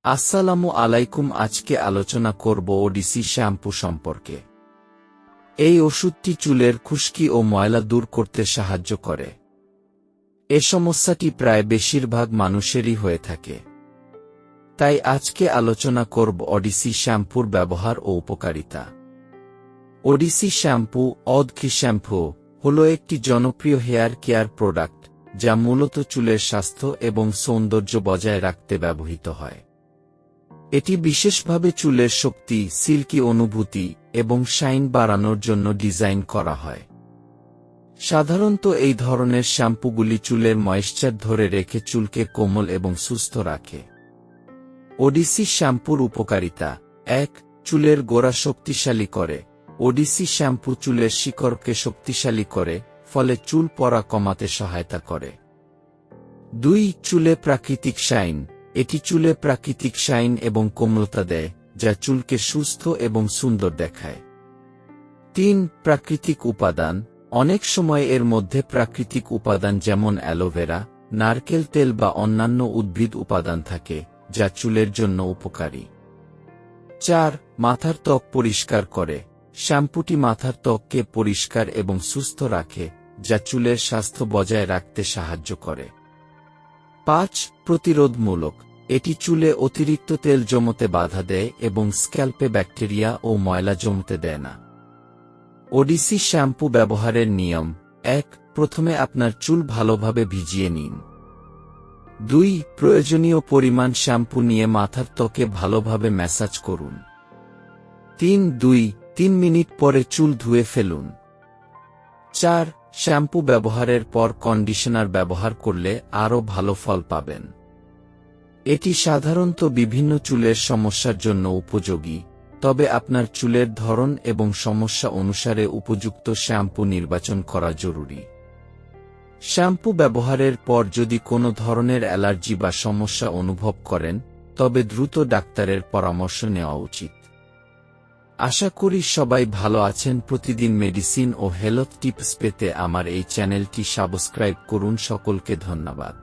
আসসালামু আলাইকুম। আজকে আলোচনা করব ওডিসি শ্যাম্পু সম্পর্কে। এই ওষুধটি চুলের খুশকি ও ময়লা দূর করতে সাহায্য করে। এ সমস্যাটি প্রায় বেশিরভাগ মানুষেরই হয়ে থাকে। তাই আজকে আলোচনা করব ওডিসি শ্যাম্পুর ব্যবহার ও উপকারিতা। ওডিসি শ্যাম্পু অদকি শ্যাম্পু হল একটি জনপ্রিয় হেয়ার কেয়ার প্রোডাক্ট, যা মূলত চুলের স্বাস্থ্য এবং সৌন্দর্য বজায় রাখতে ব্যবহৃত হয়। এটি বিশেষভাবে চুলের শক্তি, সিল্কি অনুভূতি এবং শাইন বাড়ানোর জন্য ডিজাইন করা হয়। সাধারণত এই ধরনের শ্যাম্পুগুলি চুলের ময়েশ্চার ধরে রেখে চুলকে কোমল এবং সুস্থ রাখে। ওডিসি শ্যাম্পুর উপকারিতা। ১. চুলের গোড়া শক্তিশালী করে। ওডিসি শ্যাম্পু চুলের শিকড়কে শক্তিশালী করে, ফলে চুল পড়া কমাতে সহায়তা করে। ২. চুলে প্রাকৃতিক শাইন। এটি চুলে প্রাকৃতিক শাইন এবং কোমলতা দেয়, যা চুলকে সুস্থ এবং সুন্দর দেখায়। ৩. প্রাকৃতিক উপাদান। অনেক সময় এর মধ্যে প্রাকৃতিক উপাদান যেমন অ্যালোভেরা, নারকেল তেল বা অন্যান্য উদ্ভিদ উপাদান থাকে, যা চুলের জন্য উপকারী। ৪. মাথার ত্বক পরিষ্কার করে। শ্যাম্পুটি মাথার ত্বককে পরিষ্কার এবং সুস্থ রাখে, যা চুলের স্বাস্থ্য বজায় রাখতে সাহায্য করে। ৫. প্রতিরোধমূলক। এটি চুলে অতিরিক্ত তেল জমতে বাধা দেয় এবং স্ক্যাল্পে ব্যাকটেরিয়া ও ময়লা জমতে দেয় না। ওডিসি শ্যাম্পু ব্যবহারের নিয়ম। ১. প্রথমে আপনার চুল ভালোভাবে ভিজিয়ে নিন। ২. প্রয়োজনীয় পরিমাণ শ্যাম্পু নিয়ে মাথার ত্বকে ভালোভাবে ম্যাসাজ করুন। ৩ মিনিট পরে চুল ধুয়ে ফেলুন। ৪. শ্যাম্পু ব্যবহারের পর কন্ডিশনার ব্যবহার করলে আরও ভালো ফল পাবেন। এটি সাধারণত বিভিন্ন চুলের সমস্যার জন্য উপযোগী, তবে আপনার চুলের ধরন এবং সমস্যা অনুসারে উপযুক্ত শ্যাম্পু নির্বাচন করা জরুরি। শ্যাম্পু ব্যবহারের পর যদি কোনো ধরনের অ্যালার্জি বা সমস্যা অনুভব করেন, তবে দ্রুত ডাক্তারের পরামর্শ নেওয়া উচিত। আশা করি সবাই ভালো আছেন। প্রতিদিন মেডিসিন ও হেলথ টিপস পেতে আমার এই চ্যানেলটি সাবস্ক্রাইব করুন। সকলকে ধন্যবাদ।